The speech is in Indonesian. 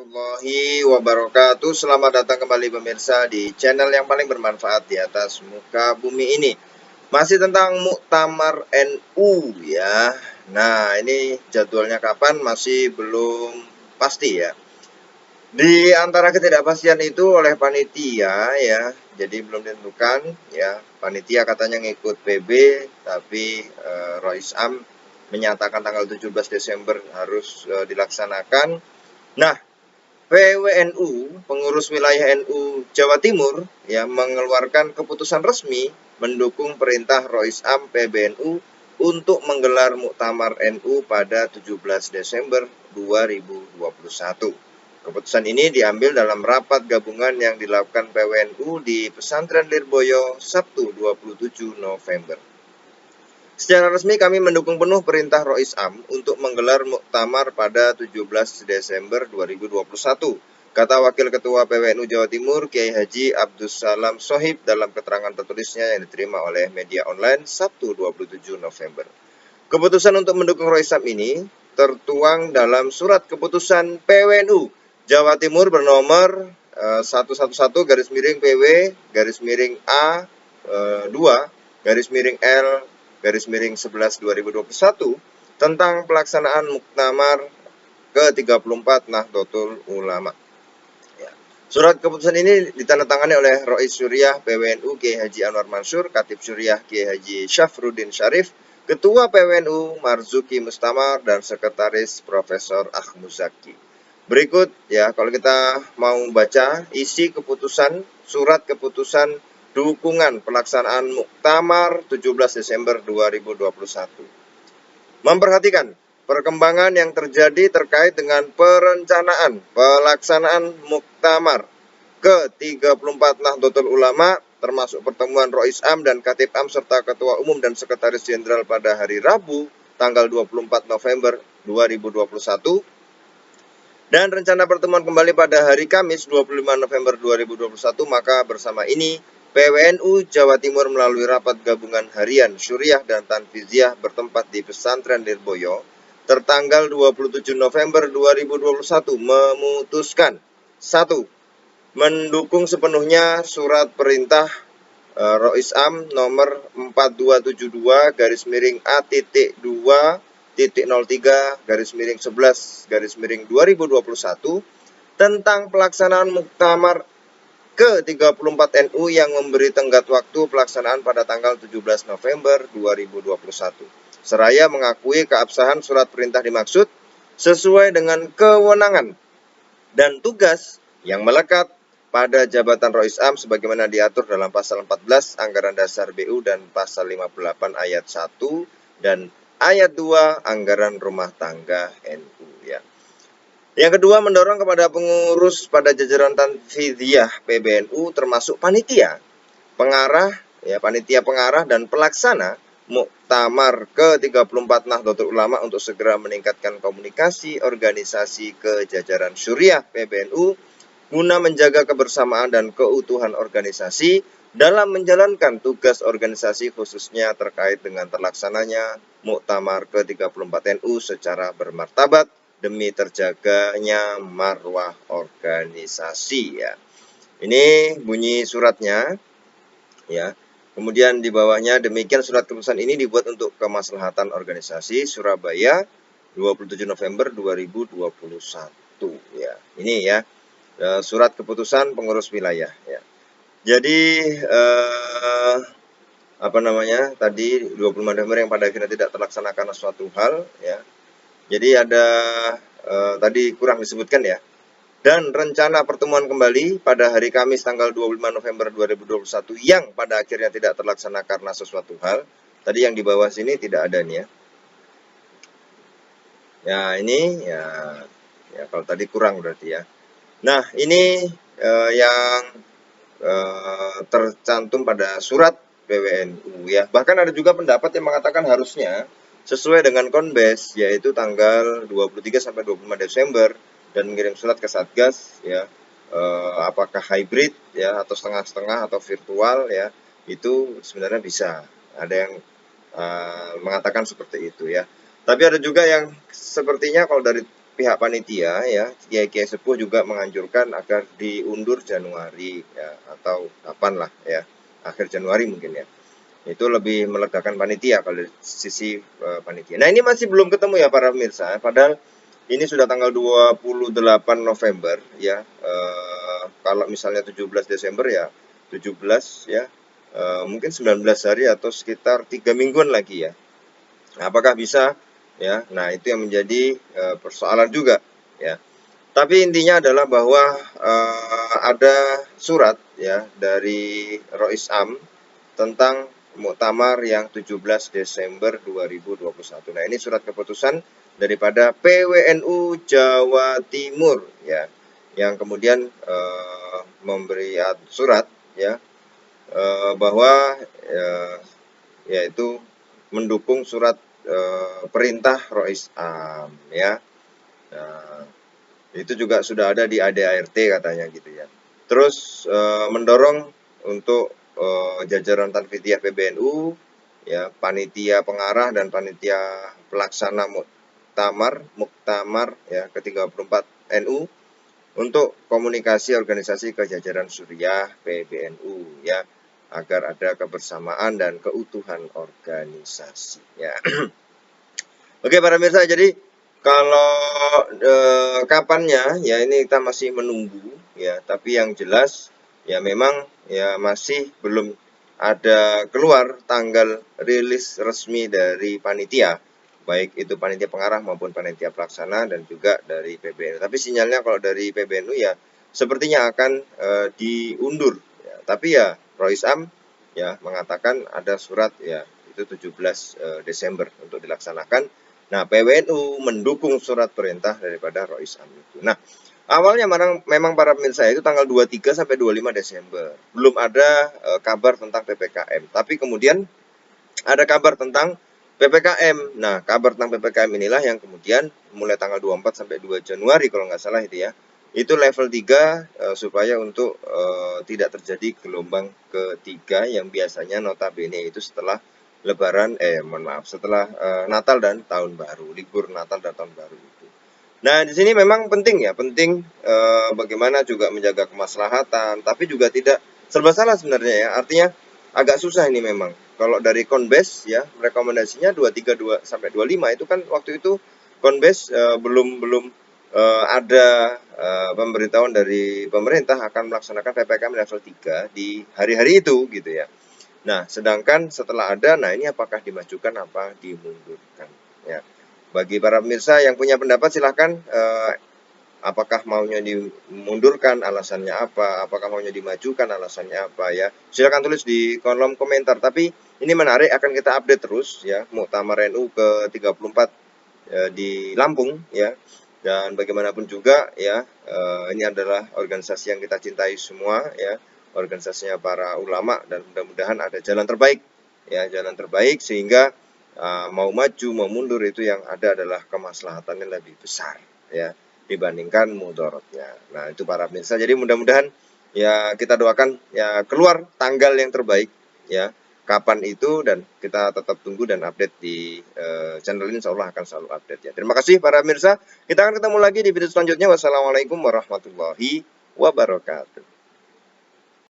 warahmatullahi wabarakatuh. Selamat datang kembali pemirsa di channel yang paling bermanfaat di atas muka bumi ini. Masih tentang Muktamar NU ya. Nah, ini jadwalnya kapan masih belum pasti ya. Di antara ketidakpastian itu oleh panitia ya, jadi belum ditentukan ya. Panitia katanya ngikut PB, tapi Rois Am menyatakan tanggal 17 Desember harus dilaksanakan. Nah, PWNU, pengurus wilayah NU Jawa Timur, ya mengeluarkan keputusan resmi mendukung perintah Rois Am PBNU untuk menggelar Muktamar NU pada 17 Desember 2021. Keputusan ini diambil dalam rapat gabungan yang dilakukan PWNU di Pesantren Lirboyo Sabtu 27 November. Secara resmi kami mendukung penuh perintah Rois Am untuk menggelar muktamar pada 17 Desember 2021, kata Wakil Ketua PWNU Jawa Timur Kiai Haji Abdus Salam Sohib dalam keterangan tertulisnya yang diterima oleh media online Sabtu 27 November. Keputusan untuk mendukung Rois Am ini tertuang dalam surat keputusan PWNU Jawa Timur bernomor 111-A-2-L-11/2021 tentang pelaksanaan Muktamar ke-34 Nahdlatul Ulama. Ya. Surat keputusan ini ditandatangani oleh Rois Syuriah PWNU Kiai Haji Anwar Mansur, Katib Syuriah Kiai Haji Syafruddin Syarif, Ketua PWNU Marzuki Mustamar, dan Sekretaris Profesor Ahmuz Zaki. Berikut ya, kalau kita mau baca isi keputusan, surat keputusan dukungan pelaksanaan Muktamar 17 Desember 2021. Memperhatikan perkembangan yang terjadi terkait dengan perencanaan pelaksanaan Muktamar ke-34 Nahdlatul Ulama, termasuk pertemuan Rois Am dan Katib Am serta Ketua Umum dan Sekretaris Jenderal pada hari Rabu tanggal 24 November 2021, dan rencana pertemuan kembali pada hari Kamis 25 November 2021, maka bersama ini PWNU Jawa Timur melalui rapat gabungan harian Syuriah dan Tanfiziah bertempat di Pesantren Lirboyo tertanggal 27 November 2021 memutuskan 1. Mendukung sepenuhnya surat perintah Rois Am nomor 4272-A-A-03-11/2021 tentang pelaksanaan Muktamar ke-34 NU yang memberi tenggat waktu pelaksanaan pada tanggal 17 November 2021. Seraya mengakui keabsahan surat perintah dimaksud sesuai dengan kewenangan dan tugas yang melekat pada jabatan Rois Am sebagaimana diatur dalam pasal 14 Anggaran Dasar BU dan pasal 58 ayat 1 dan ayat 2 Anggaran Rumah Tangga NU ya. Yang kedua, mendorong kepada pengurus pada jajaran Tanfiziah PBNU termasuk panitia pengarah dan pelaksana Muktamar ke-34 Nahdlatul Ulama untuk segera meningkatkan komunikasi organisasi ke jajaran Syuriah PBNU guna menjaga kebersamaan dan keutuhan organisasi dalam menjalankan tugas organisasi khususnya terkait dengan terlaksananya Muktamar ke-34 NU secara bermartabat demi terjaganya marwah organisasi ya. Ini bunyi suratnya ya. Kemudian di bawahnya demikian surat keputusan ini dibuat untuk kemaslahatan organisasi Surabaya 27 November 2021 ya. Ini ya. Surat keputusan pengurus wilayah ya. Jadi tadi 25 November yang pada akhirnya tidak terlaksana karena suatu hal ya. Jadi ada tadi kurang disebutkan ya. Dan rencana pertemuan kembali pada hari Kamis tanggal 25 November 2021 yang pada akhirnya tidak terlaksana karena sesuatu hal. Tadi yang di bawah sini tidak ada nih ya. Ya ini ya kalau tadi kurang berarti ya. Nah, ini yang tercantum pada surat PWNU ya. Bahkan ada juga pendapat yang mengatakan harusnya sesuai dengan Konbes, yaitu tanggal 23 sampai 25 Desember dan mengirim surat ke Satgas ya. Apakah hybrid ya atau setengah-setengah atau virtual ya, itu sebenarnya bisa. Ada yang mengatakan seperti itu ya. Tapi ada juga yang sepertinya kalau dari pihak panitia ya, kiai-kiai sepuh juga menganjurkan agar diundur Januari ya, atau kapan lah ya, akhir Januari mungkin ya. Itu lebih melegakan panitia kalau dari sisi panitia. Nah, ini masih belum ketemu ya para pemirsa, padahal ini sudah tanggal 28 November ya. Kalau misalnya 17 Desember ya 17 ya, mungkin 19 hari atau sekitar 3 mingguan lagi ya. Nah, apakah bisa ya? Nah, itu yang menjadi persoalan juga ya. Tapi intinya adalah bahwa ada surat ya dari Rois Am tentang muktamar yang 17 Desember 2021. Nah, ini surat keputusan daripada PWNU Jawa Timur ya, yang kemudian memberi surat ya, bahwa yaitu mendukung surat perintah Rois Am ya. Nah, itu juga sudah ada di ADART katanya gitu ya. Terus mendorong untuk jajaran Tanfidiyah PBNU ya, panitia pengarah dan panitia pelaksana muktamar ya ke-34 NU untuk komunikasi organisasi ke jajaran Suriah PBNU ya, agar ada kebersamaan dan keutuhan organisasi ya. Oke para pemirsa, jadi kalau kapannya ya ini kita masih menunggu ya, tapi yang jelas ya memang ya masih belum ada keluar tanggal rilis resmi dari panitia, baik itu panitia pengarah maupun panitia pelaksana dan juga dari PBNU. Tapi sinyalnya kalau dari PBNU ya sepertinya akan diundur ya. Tapi ya Rois Am ya mengatakan ada surat ya itu 17 Desember untuk dilaksanakan. Nah, PWNU mendukung surat perintah daripada Rois Am itu. Nah, awalnya memang para pemirsa itu tanggal 23 sampai 25 Desember. Belum ada kabar tentang PPKM. Tapi kemudian ada kabar tentang PPKM. Nah, kabar tentang PPKM inilah yang kemudian mulai tanggal 24 sampai 2 Januari kalau nggak salah itu ya. Itu level 3 supaya untuk tidak terjadi gelombang ketiga yang biasanya notabene itu setelah Lebaran, setelah Natal dan Tahun Baru, libur Natal dan Tahun Baru itu. Nah, di sini memang penting ya, penting bagaimana juga menjaga kemaslahatan, tapi juga tidak serba salah sebenarnya ya. Artinya agak susah ini memang. Kalau dari Konbes ya, rekomendasinya 232 sampai 25 itu kan waktu itu Konbes belum ada pemberitahuan dari pemerintah akan melaksanakan PPKM level 3 di hari-hari itu gitu ya. Nah, sedangkan setelah ada, nah ini apakah dimajukan apa dimundurkan? Ya, bagi para pemirsa yang punya pendapat silahkan, apakah maunya dimundurkan, alasannya apa? Apakah maunya dimajukan, alasannya apa ya? Silahkan tulis di kolom komentar. Tapi ini menarik, akan kita update terus ya, Muktamar NU ke-34 di Lampung ya. Dan bagaimanapun juga ya, ini adalah organisasi yang kita cintai semua ya, organisasinya para ulama, dan mudah-mudahan ada jalan terbaik ya, jalan terbaik sehingga mau maju mau mundur itu yang ada adalah kemaslahatan yang lebih besar ya dibandingkan mudorotnya. Nah, itu para pemirsa. Jadi mudah-mudahan ya kita doakan ya keluar tanggal yang terbaik ya, kapan itu, dan kita tetap tunggu dan update di channel ini, insya Allah akan selalu update ya. Terima kasih para pemirsa. Kita akan ketemu lagi di video selanjutnya. Wassalamualaikum warahmatullahi wabarakatuh.